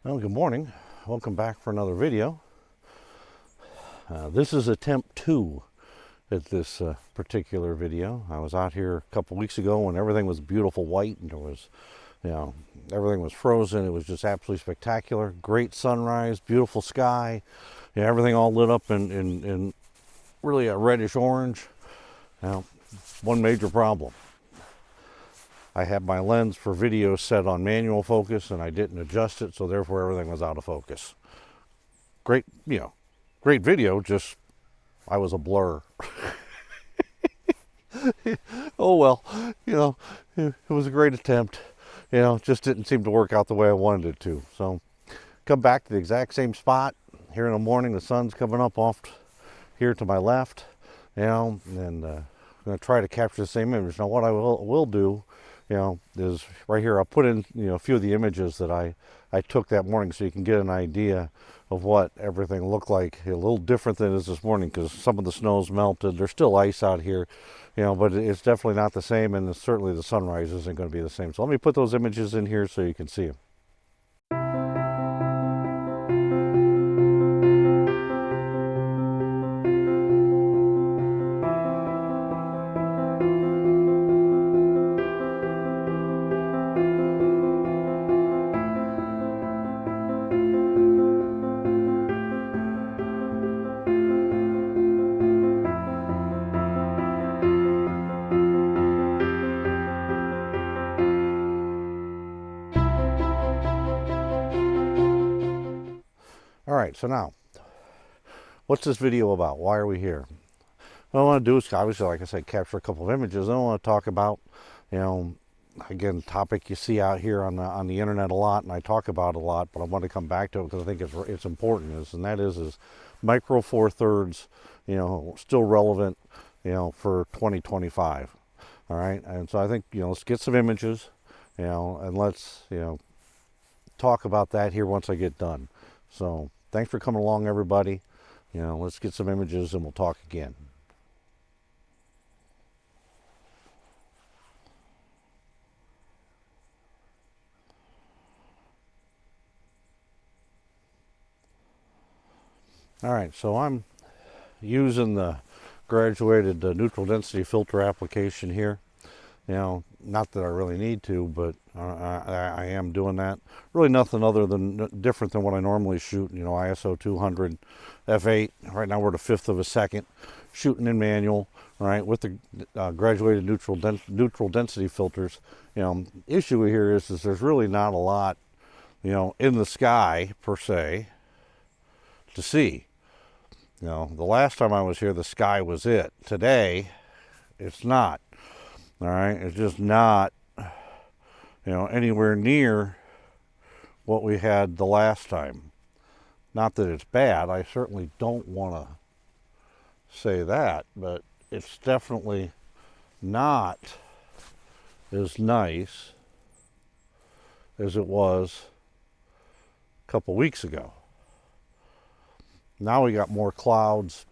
Well, good morning. Welcome back for another video. This is attempt 2 at this particular video. I was out here a couple weeks ago when everything was beautiful white and there was, everything was frozen. It was just absolutely spectacular. Great sunrise, beautiful sky. Everything all lit up in really a reddish orange. Now, one major problem. I had my lens for video set on manual focus and I didn't adjust it, so therefore everything was out of focus. Great, great video, just I was a blur. Oh well, it was a great attempt. Just didn't seem to work out the way I wanted it to. So come back to the exact same spot here in the morning. The sun's coming up off here to my left, and I'm going to try to capture the same image. Now what I will do, is right here, I'll put in, a few of the images that I took that morning so you can get an idea of what everything looked like. A little different than it is this morning because some of the snow's melted. There's still ice out here, but it's definitely not the same, and certainly the sunrise isn't going to be the same. So let me put those images in here so you can see them. All right, so now, what's this video about? Why are we here? What I want to do is, obviously, like I said, capture a couple of images. I want to talk about, again, topic you see out here on the internet a lot, and I talk about a lot, but I want to come back to it because I think it's important. And that is micro four thirds, still relevant, for 2025. All right, and so I think, let's get some images, and let's, talk about that here once I get done. So thanks for coming along, everybody. Let's get some images and we'll talk again. All right, so I'm using the graduated neutral density filter application here. Not that I really need to, but I am doing that. Really nothing other than different than what I normally shoot. ISO 200 f8. Right now we're at a fifth of a second, shooting in manual. Right, with the graduated neutral density filters. Issue here is there's really not a lot, in the sky per se to see. The last time I was here, the sky was it. Today, it's not. All right, it's just not, anywhere near what we had the last time. Not that it's bad. I certainly don't want to say that, but it's definitely not as nice as it was a couple weeks ago. Now we got more clouds,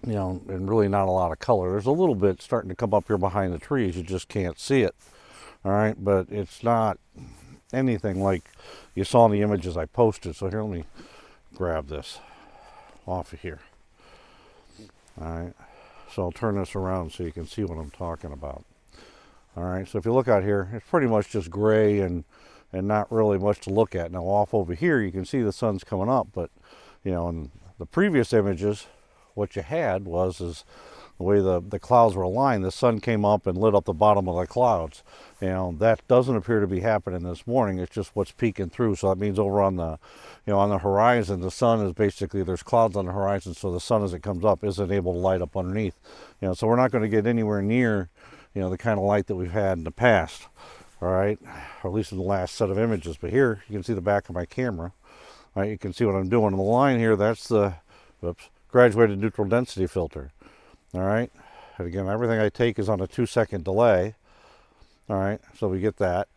and really not a lot of color. There's a little bit starting to come up here behind the trees. You just can't see it. All right, but it's not anything like you saw in the images I posted. So here, let me grab this off of here. All right, so I'll turn this around so you can see what I'm talking about. All right, so if you look out here, it's pretty much just gray and not really much to look at. Now off over here, you can see the sun's coming up, but in the previous images, what you had was the way the clouds were aligned. The sun came up and lit up the bottom of the clouds. That doesn't appear to be happening this morning. It's just what's peeking through. So that means over on the, on the horizon, the sun is basically, there's clouds on the horizon, so the sun as it comes up isn't able to light up underneath. So we're not going to get anywhere near, the kind of light that we've had in the past. All right, or at least in the last set of images. But here you can see the back of my camera. All right, you can see what I'm doing on the line here. That's the, graduated neutral density filter. All right, and again, everything I take is on a 2-second delay. All right, so we get that.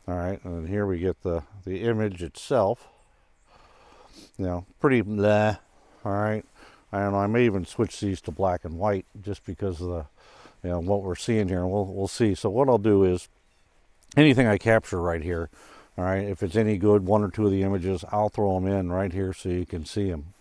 All right, and then here we get the image itself. Pretty blah. All right, I don't know, I may even switch these to black and white just because of the, what we're seeing here, and we'll see. So what I'll do is anything I capture right here. All right, if it's any good, one or two of the images, I'll throw them in right here so you can see them.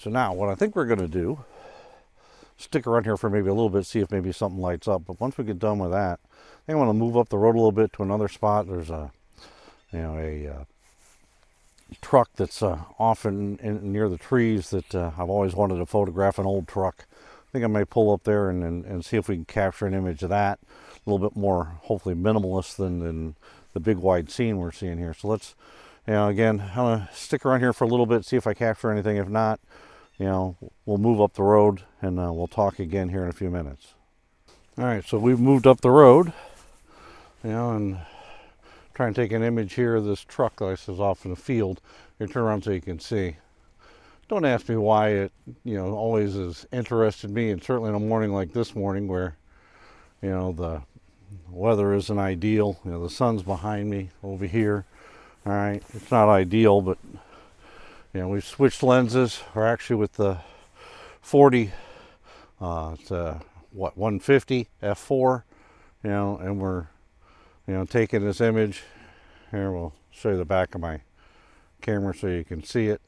So now what I think we're going to do, stick around here for maybe a little bit, see if maybe something lights up. But once we get done with that, I think I want to move up the road a little bit to another spot. There's a, truck that's often near the trees that I've always wanted to photograph, an old truck. I think I may pull up there and see if we can capture an image of that. A little bit more, hopefully minimalist than the big wide scene we're seeing here. So let's, again, I'm going to stick around here for a little bit, see if I capture anything. If not, we'll move up the road and we'll talk again here in a few minutes. All right, so we've moved up the road, and try and take an image here of this truck that is off in the field. You turn around so you can see. Don't ask me why it, always has interested me, and certainly in a morning like this morning where, the weather isn't ideal. The sun's behind me over here. All right, it's not ideal, but we've switched lenses. We're actually with the 40, it's a 150 f4, and we're taking this image. Here, we'll show you the back of my camera so you can see it.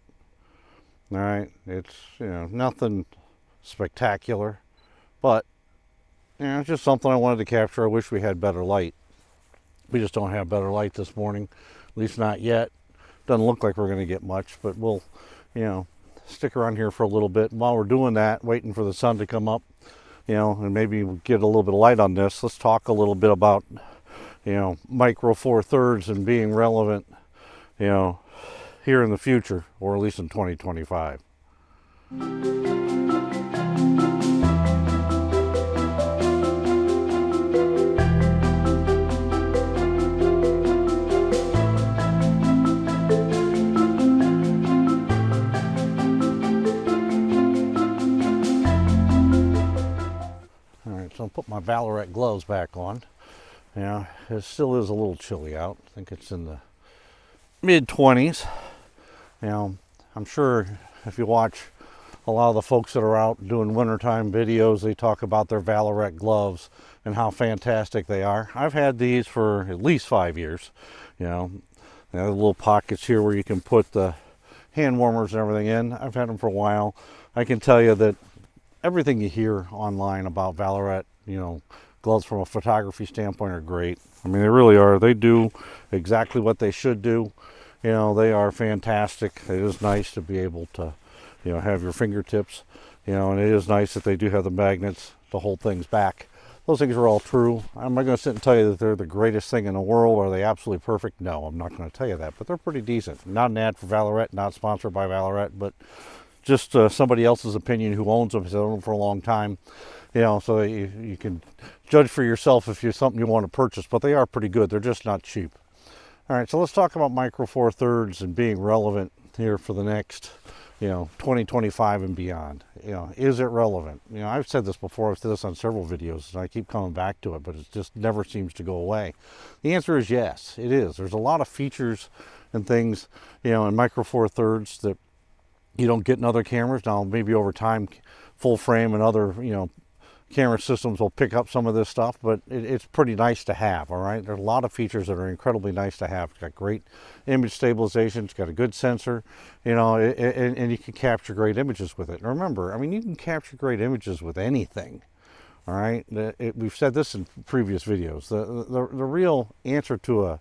All right, it's nothing spectacular, but it's just something I wanted to capture. I wish we had better light. We just don't have better light this morning, at least not yet. Doesn't look like we're going to get much, but we'll, stick around here for a little bit. And while we're doing that, waiting for the sun to come up, and maybe get a little bit of light on this, let's talk a little bit about, micro four thirds and being relevant, here in the future, or at least in 2025. So I'll put my Valorette gloves back on. It still is a little chilly out. I think it's in the mid-20s. I'm sure if you watch a lot of the folks that are out doing wintertime videos, they talk about their Valorette gloves and how fantastic they are. I've had these for at least 5 years. They have little pockets here where you can put the hand warmers and everything in. I've had them for a while. I can tell you that everything you hear online about Valorette, gloves from a photography standpoint are great. I mean, they really are. They do exactly what they should do. They are fantastic. It is nice to be able to, have your fingertips, and it is nice that they do have the magnets to hold things back. Those things are all true. I'm not going to sit and tell you that they're the greatest thing in the world. Are they absolutely perfect? No, I'm not going to tell you that, but they're pretty decent. Not an ad for Valorette, not sponsored by Valorette, but just somebody else's opinion who owns them, has owned them for a long time. So you can judge for yourself if you're something you want to purchase, but they are pretty good. They're just not cheap. All right, so let's talk about micro four thirds and being relevant here for the next, 2025 and beyond. Is it relevant? I've said this before. I've said this on several videos, and I keep coming back to it, but it just never seems to go away. The answer is yes, it is. There's a lot of features and things, in micro four thirds that you don't get in other cameras. Now, maybe over time, full frame and other, camera systems will pick up some of this stuff, but it's pretty nice to have. All right, there's a lot of features that are incredibly nice to have. It's got great image stabilization. It's got a good sensor, and you can capture great images with it. And remember, I mean, you can capture great images with anything. All right, we've said this in previous videos. The real answer to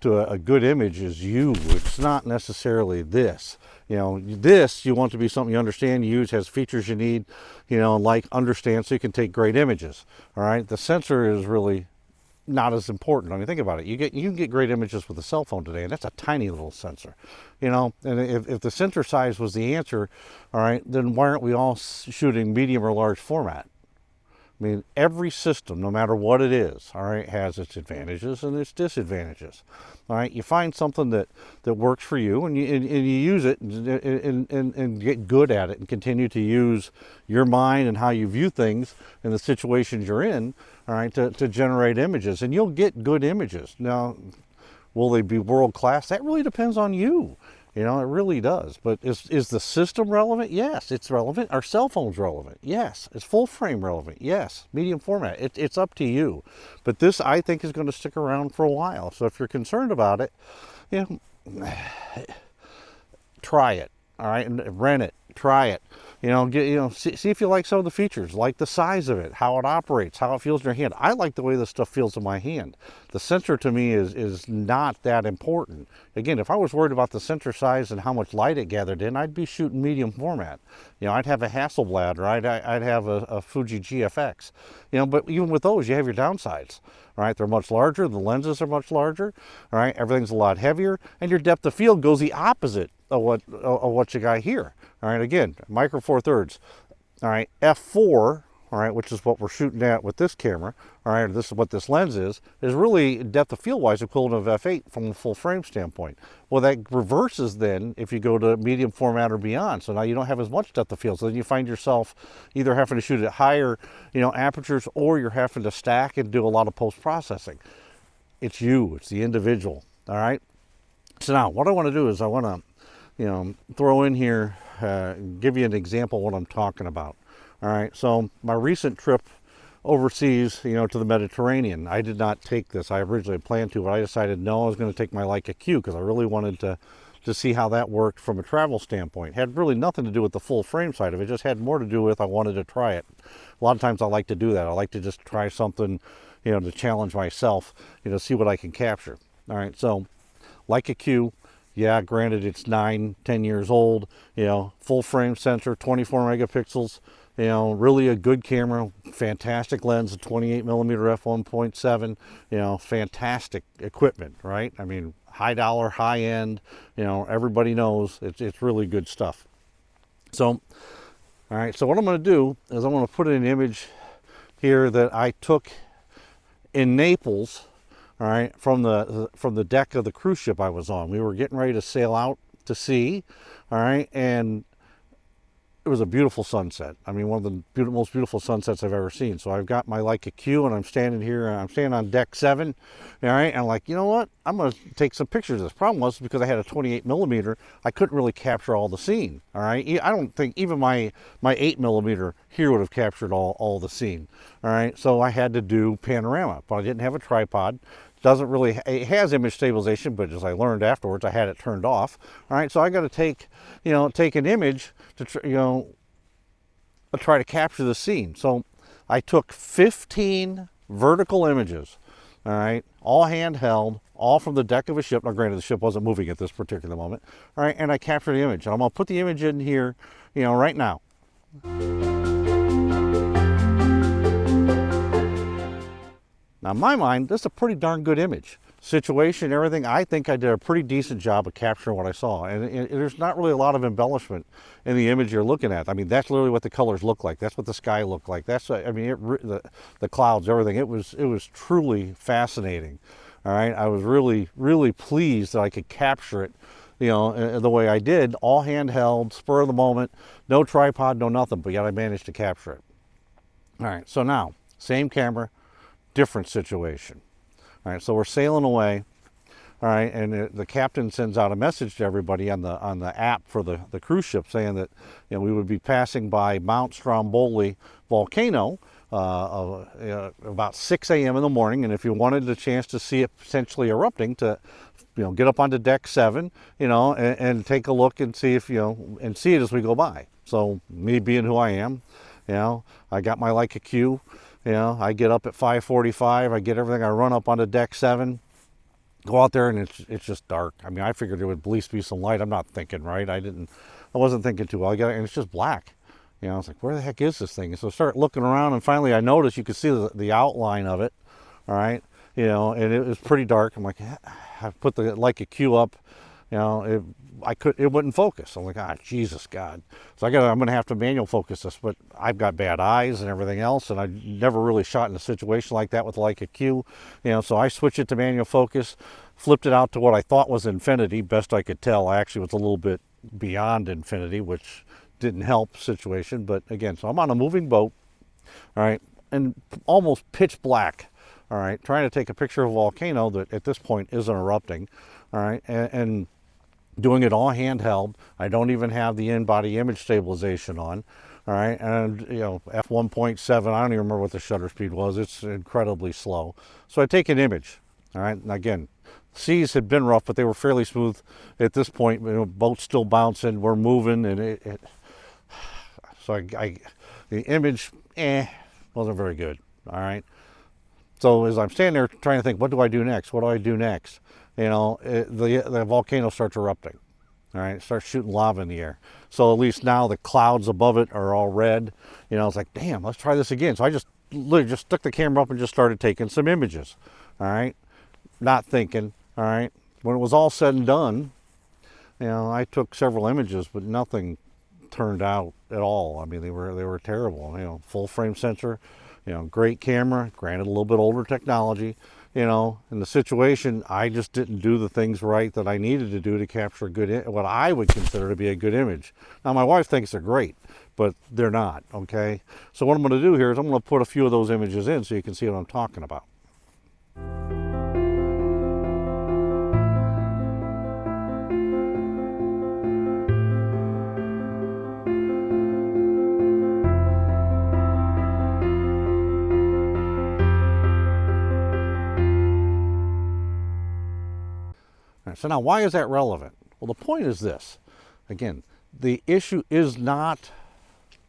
a good image is you. It's not necessarily this. This you want to be something you understand, use, has features you need, understand, so you can take great images. All right, the sensor is really not as important. I mean, think about it. You can get great images with a cell phone today, and that's a tiny little sensor. And if the sensor size was the answer, all right, then why aren't we all shooting medium or large format? I mean, every system, no matter what it is, all right, has its advantages and its disadvantages. All right, you find something that works for you, and you use it and get good at it, and continue to use your mind and how you view things and the situations you're in, all right, to generate images, and you'll get good images. Now, will they be world class? That really depends on you. You know, it really does. But is the system relevant? Yes, it's relevant. Are cell phones relevant? Yes. Is full frame relevant? Yes. Medium format. It's up to you. But this, I think, is going to stick around for a while. So if you're concerned about it, you know, try it. All right, and rent it. Try it. You know, see if you like some of the features, like the size of it, how it operates, how it feels in your hand. I like the way this stuff feels in my hand. The sensor to me is not that important. Again, if I was worried about the sensor size and how much light it gathered in, I'd be shooting medium format. You know, I'd have a Hasselblad, or I'd have a Fuji GFX. You know, but even with those, you have your downsides. All right, they're much larger, the lenses are much larger, all right, everything's a lot heavier, and your depth of field goes the opposite of what you got here. All right, again, micro four thirds. All right, f4, all right, which is what we're shooting at with this camera. All right, this is what this lens is really depth of field wise equivalent of f8 from a full frame standpoint. Well, that reverses then if you go to medium format or beyond. So now you don't have as much depth of field. So then you find yourself either having to shoot at higher, you know, apertures, or you're having to stack and do a lot of post processing. It's you, it's the individual. All right. So now what I want to do is I want to, you know, throw in here, give you an example of what I'm talking about. All right, so my recent trip overseas, you know, to the Mediterranean, I did not take this. I originally planned to, but I decided no, I was going to take my Leica Q because I really wanted to see how that worked from a travel standpoint. It had really nothing to do with the full frame side of it. It just had more to do with I wanted to try it. A lot of times I like to do that. I like to just try something, you know, to challenge myself, you know, see what I can capture. All right, so Leica Q. Yeah, granted it's 9-10 years old, you know, full frame sensor, 24 megapixels, you know, really a good camera, fantastic lens, a 28 millimeter f1.7, you know, fantastic equipment, right? I mean, high dollar, high end, you know, everybody knows it's really good stuff. So, all right, so what I'm going to do is I'm going to put in an image here that I took in Naples. All right, from the deck of the cruise ship I was on. We were getting ready to sail out to sea, all right, and it was a beautiful sunset. I mean, one of the most beautiful sunsets I've ever seen. So I've got my Leica Q, and I'm standing here, and I'm standing on deck 7, all right, and I'm like, you know what? I'm going to take some pictures of this. Problem was, because I had a 28 millimeter, I couldn't really capture all the scene, all right? I don't think even my 8 millimeter here would have captured all the scene, all right? So I had to do panorama, but I didn't have a tripod. Doesn't really, it has image stabilization, but as I learned afterwards, I had it turned off. All right, so I got to take an image to, try to capture the scene. So I took 15 vertical images, all right, all handheld, all from the deck of a ship. Now, granted, the ship wasn't moving at this particular moment, all right, and I captured the image. And I'm going to put the image in here, you know, right now. Now, in my mind, this is a pretty darn good image. Situation, everything, I think I did a pretty decent job of capturing what I saw. And there's not really a lot of embellishment in the image you're looking at. I mean, that's literally what the colors look like. That's what the sky looked like. That's, I mean, the clouds, everything. It was truly fascinating. All right, I was really, really pleased that I could capture it, you know, the way I did. All handheld, spur of the moment, no tripod, no nothing, but yet I managed to capture it. All right, so now, same camera, different situation. All right, so we're sailing away. All right, and the captain sends out a message to everybody on the app for the cruise ship saying that, you know, we would be passing by Mount Stromboli volcano about 6 a.m. in the morning, and if you wanted a chance to see it potentially erupting, to, you know, get up onto deck 7, you know, and take a look and see if, you know, and see it as we go by. So me being who I am, you know, I got my Leica Q. You know, I get up at 5:45, I get everything, I run up onto deck 7, go out there, and it's just dark. I mean, I figured there would at least be some light. I'm not thinking, right? I wasn't thinking too well. And it's just black. You know, I was like, where the heck is this thing? And so I start looking around, and finally I noticed you could see the outline of it, all right? You know, and it was pretty dark. I'm like, I put the Leica Q up, You know, it wouldn't focus. I'm like, ah, Jesus God. So I'm going to have to manual focus this, but I've got bad eyes and everything else, and I never really shot in a situation like that with Leica Q. You know, so I switched it to manual focus, flipped it out to what I thought was infinity, best I could tell. I actually was a little bit beyond infinity, which didn't help the situation. But again, so I'm on a moving boat, all right, and almost pitch black, all right, trying to take a picture of a volcano that at this point isn't erupting, all right, and doing it all handheld. I don't even have the in-body image stabilization on, all right, and you know, f1.7, I don't even remember what the shutter speed was. It's incredibly slow. So I take an image, all right, and again, seas had been rough, but they were fairly smooth at this point. You know, boat's still bouncing, we're moving, and so the image, wasn't very good, all right. So as I'm standing there trying to think, what do I do next? What do I do next? You know, the volcano starts erupting, all right? It starts shooting lava in the air. So at least now the clouds above it are all red. You know, it's like, damn, let's try this again. So I just literally just stuck the camera up and just started taking some images, all right? Not thinking, all right? When it was all said and done, you know, I took several images, but nothing turned out at all. I mean, they were terrible. You know, full frame sensor, you know, great camera, granted a little bit older technology. You know, in the situation, I just didn't do the things right that I needed to do to capture a good, what I would consider to be a good image. Now, my wife thinks they're great, but they're not, okay? So what I'm going to do here is I'm going to put a few of those images in so you can see what I'm talking about. So now, why is that relevant? Well, the point is this. Again, the issue is not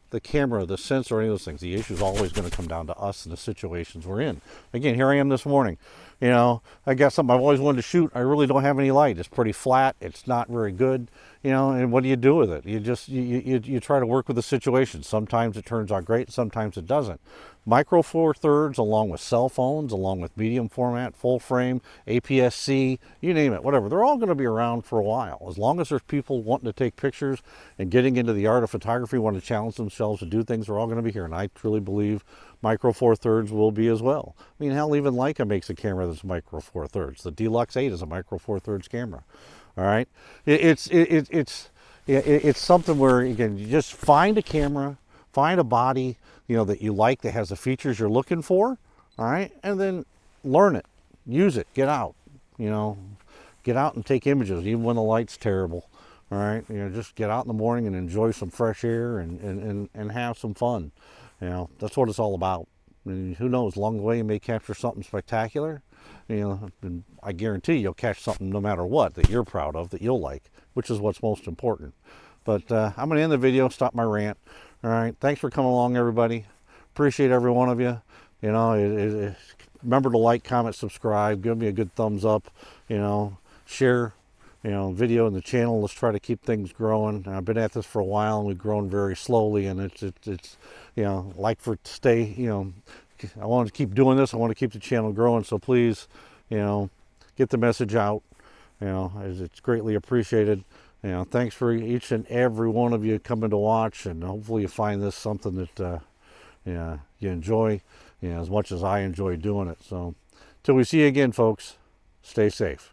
the camera, the sensor, or any of those things. The issue is always going to come down to us and the situations we're in. Again, here I am this morning. You know, I got something I've always wanted to shoot. I really don't have any light. It's pretty flat. It's not very good. You know, and what do you do with it? You just, you try to work with the situation. Sometimes it turns out great. Sometimes it doesn't. Micro Four Thirds, along with cell phones, along with medium format, full frame, APS-C, you name it, whatever. They're all going to be around for a while. As long as there's people wanting to take pictures and getting into the art of photography, want to challenge themselves to do things, they're all going to be here. And I truly believe Micro Four Thirds will be as well. I mean, hell, even Leica makes a camera that's Micro Four Thirds. The Deluxe 8 is a Micro Four Thirds camera. All right, it's something where, again, you just find a camera, find a body, you know, that you like, that has the features you're looking for, all right, and then learn it, use it, get out, you know, get out and take images, even when the light's terrible, all right, you know, just get out in the morning and enjoy some fresh air and have some fun, you know, that's what it's all about. And who knows, along the way you may capture something spectacular, you know, and I guarantee you'll catch something no matter what that you're proud of, that you'll like, which is what's most important. But I'm going to end the video, stop my rant. All right, thanks for coming along, everybody. Appreciate every one of you. You know, remember to like, comment, subscribe, give me a good thumbs up, you know, share, you know, video in the channel. Let's try to keep things growing. I've been at this for a while and we've grown very slowly, and it's you know, like for to stay, you know, I want to keep doing this. I want to keep the channel growing. So please, you know, get the message out, you know, as it's greatly appreciated. You know, thanks for each and every one of you coming to watch, and hopefully you find this something that you enjoy, you know, as much as I enjoy doing it. So, till we see you again, folks, stay safe.